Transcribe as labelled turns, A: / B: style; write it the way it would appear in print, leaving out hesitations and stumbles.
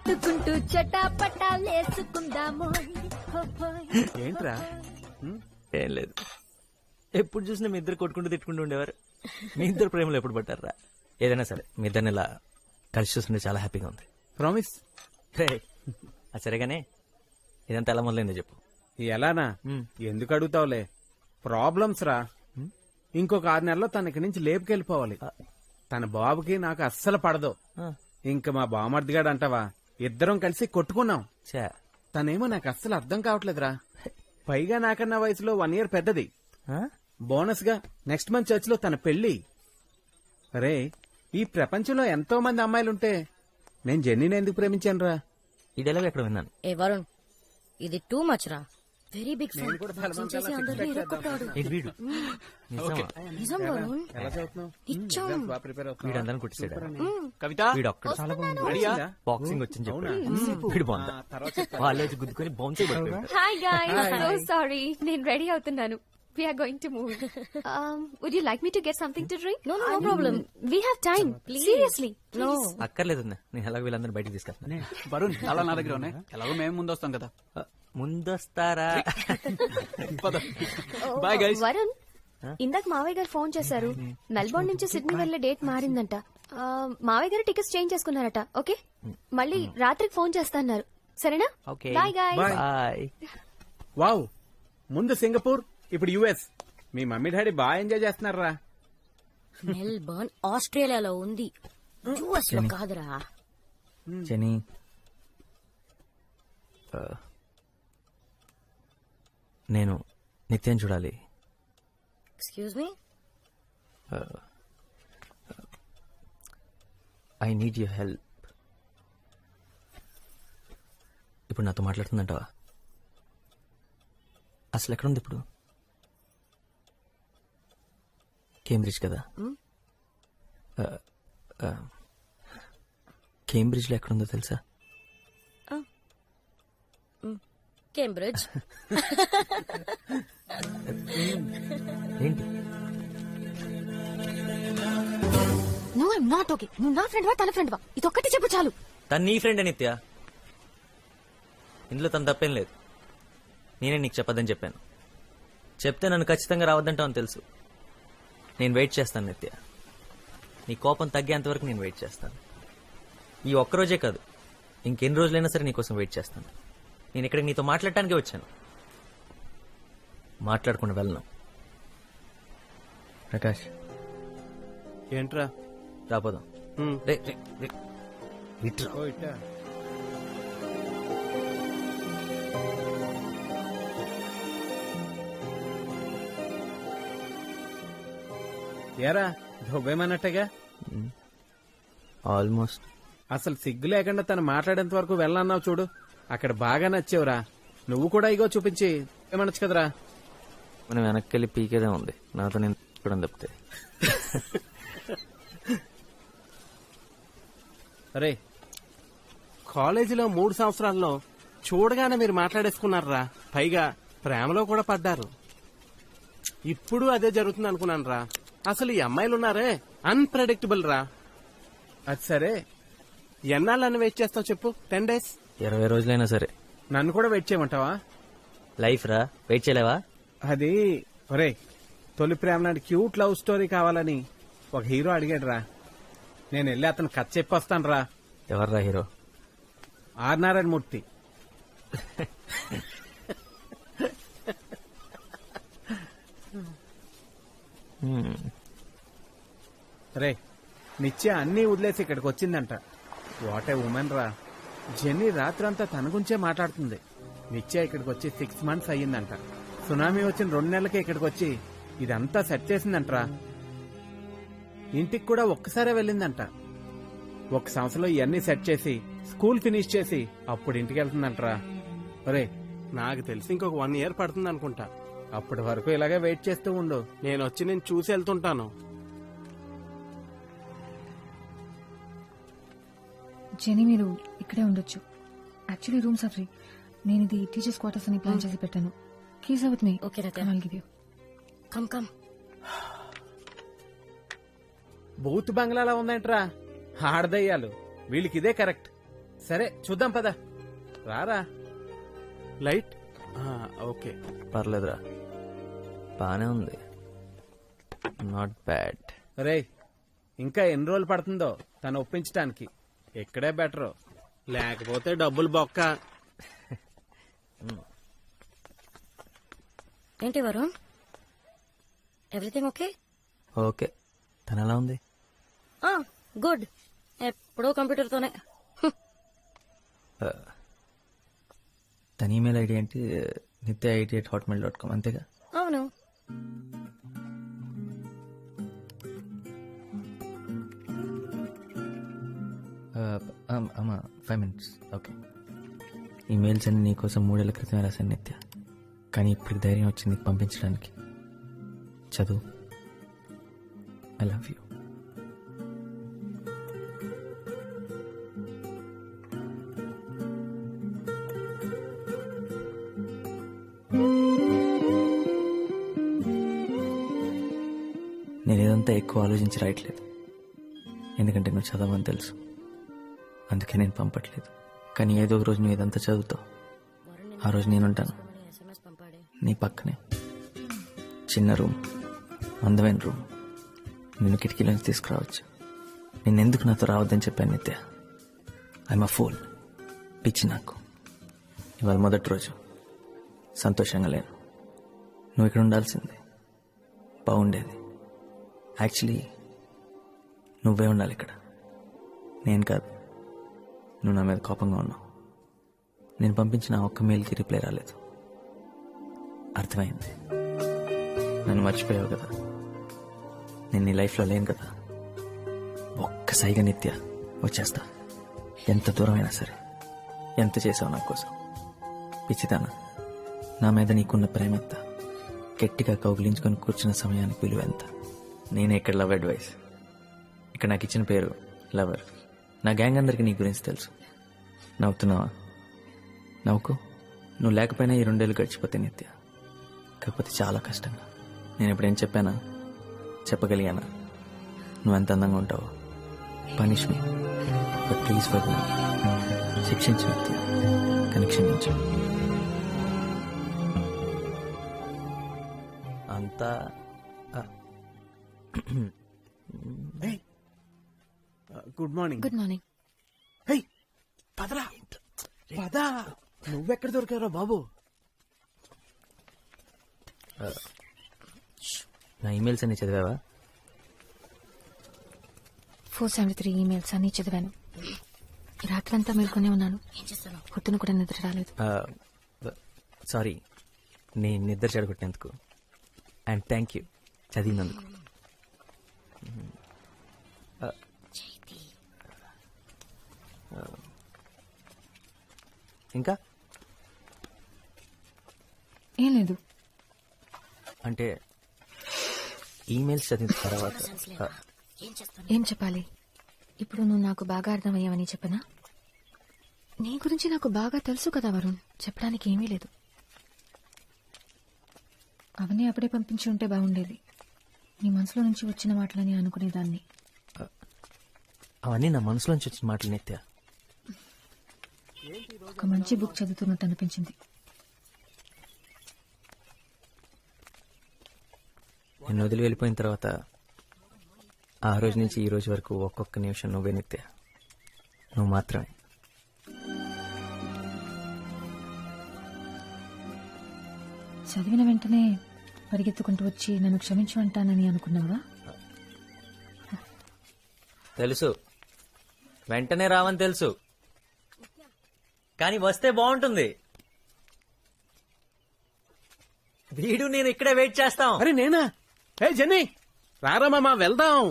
A: కొట్టుకుంటూ చటాపటాలేసుకుందాము.
B: ఏంట్రా?
C: ఏం లేదు, ఎప్పుడు చూసినా మీ ఇద్దరు కొట్టుకుంటూ తిట్టుకుంటూ ఉండేవారు. మీ ఇద్దరు ప్రేమలో ఎప్పుడు పట్టారా? ఏదైనా సరే మీ ఇద్దరిని ఇలా కలిసి చూస్తుంటే చాలా హ్యాపీగా ఉంది.
B: ప్రామిస్.
C: అది సరేగానే ఇదంతా ఎలా మొదలైందో చెప్పు.
B: ఎలానా? ఎందుకు అడుగుతావులే, ప్రాబ్లమ్స్ రా. ఇంకొక 6 నెలల్లో తన ఇక్కడి నుంచి లేపుకెళ్ళిపోవాలి. తన బాబుకి నాకు అస్సలు పడదు. ఇంక మా బామర్దిగాడు అంటావా, ఇద్దరం కలిసి కొట్టుకున్నాం. తనేమో నాకు అస్సలు అర్థం కావట్లేదురా. పైగా నాకన్నా వయసులో 1 year పెద్దది. బోనస్ గా నెక్స్ట్ మంత్ చర్చ్ లో తన పెళ్లి. అరే, ఈ ప్రపంచంలో ఎంతో మంది అమ్మాయిలుంటే నేను జెన్నీని ఎందుకు ప్రేమించాను రా?
C: ఈ డైలాగ్ ఎక్కడ విన్నాను?
A: ఏ వరుణ్, ఇది టూ మచ్ రా. Very big fan. నిజం వరుణ్, నిజం.
C: వీడందరం కొట్టేసాడు. వీడు ఒక్కడు బాక్సింగ్ వచ్చింది చెప్పాడు. వీడు బాగుందా వాళ్ళేసి గుద్దుకొని బౌన్స్ అయిపోయాడు.
D: హాయ్ గైస్, సో సారీ, నేను రెడీ అవుతున్నాను. We are going to move. Would you like me to get something to drink?
A: No problem.
D: We have time. Seriously.
A: No.
C: అక్కర్లేదు, నేను ఎలాగో వీళ్ళందరూ బయటకు తీసుకెళ్తాను.
E: వరుణ్, అలా నా దగ్గర ఉన్నాయి. ఎలాగో మేము ముందు వస్తాం కదా.
C: ముందొస్తారా?
E: Bye guys.
D: వరుణ్, ఇందాక మావయ్య గారు ఫోన్ చేశారు. మెల్బోర్న్ నుంచి సిడ్నీ వెళ్లే డేట్ మారిందంట. మావయ్య గారు టికెట్స్ చేంజ్ చేసుకున్నారట. ఓకే, మళ్ళీ రాత్రికి ఫోన్ చేస్తాన్నారు. సరేనా? Bye guys.
C: బాయ్.
B: వావ్, ముందు సింగపూర్, ఇప్పుడు యుఎస్. మీ మమ్మీ డాడీ బాగా ఎంజాయ్ చేస్తున్నారా?
A: మెల్బర్న్ ఆస్ట్రేలియాలో ఉంది, యుఎస్ లో కాదురా.
C: జెనీ, నేను నిత్యం చూడాలి.
A: Excuse me.
C: I need your help. ఇప్పుడు నాతో మాట్లాడుతుందంటావా? అసలు ఎక్కడుంది ఇప్పుడు? కేంబ్రిడ్జ్ కదా? కేంబ్రిడ్జ్ లో ఎక్కడుందో తెలుసా?
A: కేంబ్రిడ్జ్.
C: ఏంటి?
D: No, I'm not okay. నువ్వు నా ఫ్రెండ్ వా, తన ఫ్రెండ్ వా, ఇదొక్కటి చెప్పు చాలు.
C: తను నీ ఫ్రెండ్ నిత్య, ఇందులో తను తప్పేం లేదు. నేనే నీకు చెప్పదని చెప్పాను. చెప్తే నన్ను ఖచ్చితంగా రావద్దంటావు అని తెలుసు. నేను వెయిట్ చేస్తాను నిత్య. నీ కోపం తగ్గేంత వరకు నేను వెయిట్ చేస్తాను. ఈ ఒక్కరోజే కాదు, ఇంకెన్ని రోజులైనా సరే నీకోసం వెయిట్ చేస్తాను. నేను ఇక్కడికి నీతో మాట్లాడటానికే వచ్చాను, మాట్లాడకుండా వెళ్ళను. ప్రకాష్,
B: ఏంట్రా?
C: రాపోదాం.
B: ఏరా, దుబ్బేమన్నట్టుగా?
C: ఆల్మోస్ట్.
B: అసలు సిగ్గు లేకుండా తను మాట్లాడేంత వరకు వెళ్ళన్నావు చూడు, అక్కడ బాగా నచ్చావురా. నువ్వు కూడా ఇగో చూపించి ఏమనొచ్చు కదరా.
C: మనం వెనక్కి పీకేదే ఉంది, నాతో నేను చూడడం తప్పితే.
B: అరే, కాలేజీలో 3 సంవత్సరాల్లో చూడగానే మీరు మాట్లాడేసుకున్నారా. పైగా ప్రేమలో కూడా పడ్డారు. ఇప్పుడు అదే జరుగుతుంది అనుకున్నాను రా. అసలు ఈ అమ్మాయిలున్నారే అన్ప్రెడిక్టబుల్ రా. అది సరే, ఎన్నాళ్ళని వెయిట్ చేస్తావు చెప్పు? 10 days?
C: 20 రోజులైనా సరే.
B: నన్ను కూడా వెయిట్ చేయమంటావా?
C: లైఫ్ రా, వెయిట్ చేయలేవా?
B: అది ఒరే, తొలి ప్రేమ నాటి క్యూట్ లవ్ స్టోరీ కావాలని ఒక హీరో అడిగాడు రా. నేను వెళ్ళి అతను కథ చెప్పొస్తాను రా.
C: ఎవర్రా హీరో?
B: ఆర్ నారాయణ మూర్తి. రే, నిత్య అన్నీ వదిలేసి ఇక్కడికి వచ్చిందంట. వాట్ ఏ ఉమెన్ రా. జెన్నీ రాత్రంతా తన గురించే మాట్లాడుతుంది. నిత్య ఇక్కడికి వచ్చి 6 months అయ్యిందంట. సునామీ వచ్చిన 2 నెలలకే ఇక్కడికి వచ్చి ఇదంతా సెట్ చేసిందంటరా. ఇంటికి కూడా ఒక్కసారే వెళ్ళిందంట. 1 సంవత్సరంలో ఇవన్నీ సెట్ చేసి స్కూల్ ఫినిష్ చేసి అప్పుడు ఇంటికి వెళ్తుందంటరా. ఒరే, నాకు తెలిసి ఇంకొక 1 year పడుతుంది అనుకుంటా. అప్పటి వరకు ఇలాగే వెయిట్ చేస్తూ ఉండు. నేను వచ్చి నేను చూసి వెళ్తుంటాను.
F: జెనీ, మీరు ఇక్కడే ఉండొచ్చు. Actually rooms are free. నేను ఇది టీచర్స్ క్వార్టర్స్ అని ప్లాన్ చేసి పెట్టాను. Keys with me.
A: Okay Ratna.
F: I'll give you.
A: Come.
B: బూత్ బంగ్లాలా ఉందంటరా. ఆడదయ్యాలు వీళ్ళకి ఇదే కరెక్ట్. సరే చూద్దాం పద. రారా.
E: Light okay.
C: పర్లేదురా, బానే ఉంది, నాట్ బ్యాడ్.
B: రేయ్ ఇంకా ఎన్ని రోజులు పడుతుందో తను ఒప్పించడానికి. ఇక్కడే బెటరు, లేకపోతే డబ్బులు బొక్క.
A: ఏంటి వరుణ్, ఎవ్రీథింగ్ ఓకే?
C: ఓకే, తను ఎలా ఉంది?
A: గుడ్. ఎప్పుడో కంప్యూటర్తోనే.
C: తన ఈమెయిల్ ఐడి ఏంటి? nithya88@hotmail.com అంతేగా?
A: అవును.
C: అమ్మా 5 minutes. ఓకే. ఈమెయిల్స్ అన్ని నీకోసం 3 ఏళ్ల క్రితమే రాశాను నిత్య, కానీ ఇప్పుడు ధైర్యం వచ్చింది నీకు పంపించడానికి. చదువు. I love you. నేను ఏదంతా ఎక్కువ ఆలోచించి రాయట్లేదు, ఎందుకంటే నువ్వు చదవని తెలుసు, అందుకే నేను పంపట్లేదు. కానీ ఏదో ఒక రోజు నువ్వు ఇదంతా చదువుతావు, ఆ రోజు నేనుంటాను
A: SMS పంపాడే.
C: నీ పక్కనే. చిన్న రూమ్, అందమైన రూమ్, నిన్ను కిటికీలోంచి తీసుకురావచ్చు. నిన్నెందుకు నాతో రావద్దని చెప్పాను నిత్య. I'm a fool. పిచ్చి నాకు. ఇవాళ మొదటి రోజు, సంతోషంగా లేను. నువ్వు ఇక్కడ ఉండాల్సిందే, బాగుండేది. యాక్చువల్లీ నువ్వే ఉండాలి ఇక్కడ, నేను కాదు. నువ్వు నా మీద కోపంగా ఉన్నావు. నేను పంపించిన ఒక్క మెయిల్కి రిప్లై రాలేదు. అర్థమైంది, నన్ను మర్చిపోయావు కదా. నేను నీ లైఫ్లో లేను కదా. ఒక్కసారిగా నిత్య వచ్చేస్తా, ఎంత దూరమైనా సరే. ఎంత చేసావు నా కోసం. పిచ్చిదానా, నా మీద నీకున్న ప్రేమ ఎంత, గట్టిగా కౌగిలించుకొని కూర్చున్న సమయానికి విలువ ఎంత. నేనే ఇక్కడ లవ్ అడ్వైస్. ఇక్కడ నాకు ఇచ్చిన పేరు లవర్. నా గ్యాంగ్ అందరికీ నీ గురించి తెలుసు. నవ్వుతున్నావా? నవ్వుకో. నువ్వు లేకపోయినా ఈ 2 ఏళ్ళు గడిచిపోతే నిత్య, కాకపోతే చాలా కష్టంగా. నేను ఎప్పుడేం చెప్పానా, చెప్పగలిగానా? నువ్వెంత అందంగా ఉంటావో. Punish me, but please for me. శిక్షించు నిత్య, కానీ క్షమించు. అంతా
B: గుడ్ మార్నింగ్.
D: Good morning.
B: పదరా పదా. నువ్వెక్కడ దొరికారో బాబు?
C: నా ఈమెయిల్స్ అన్ని చదివావా?
F: 473 ఈమెయిల్స్ అన్ని చదివాను. రాత్రంతా మేల్కొనే ఉన్నాను.
A: ఏం చేస్తాను?
F: పొద్దున కూడా నిద్ర రాలేదు.
C: సారీ, నేను నిద్ర చెడగొట్టినందుకు. అండ్ థ్యాంక్ యూ చదివినందుకు. ఇంకా
F: ఏం లేదు.
C: అంటే ఈమెయిల్స్ చదివిన తర్వాత
A: ఏం చేస్తాను?
F: ఏం చెప్పాలి? ఇప్పుడు నువ్వు నాకు బాగా అర్థమయ్యావని చెప్పనా? నీ గురించి నాకు బాగా తెలుసు కదా వరుణ్, చెప్పడానికి ఏమీ లేదు. అవన్నీ అప్పుడే పంపించి ఉంటే బాగుండేది. నీ మనసులో నుంచి వచ్చిన మాటలని అనుకునేదాన్ని.
C: అవన్నీ నా మనసులోంచి వచ్చిన మాటలు నిత్య.
F: ఒక మంచి బుక్ చదువుతున్నట్టు అనిపించింది.
C: నిన్ను వదిలి వెళ్ళిపోయిన తర్వాత ఆ రోజు నుంచి ఈ రోజు వరకు ఒక్కొక్క నిమిషం నువ్వే నిత్య, నువ్వు మాత్రమే.
F: చదివిన వెంటనే పరిగెత్తుకుంటూ వచ్చి నన్ను క్షమించు అంటానని అనుకున్నావా?
C: తెలుసు, వెంటనే రావని తెలుసు, కానీ వస్తే బాగుంటుంది. వీడు నేను ఇక్కడే వెయిట్ చేస్తాం.
B: అరే నేనా? ఏ జెన్నీ రారా మామా, వెళ్దాం.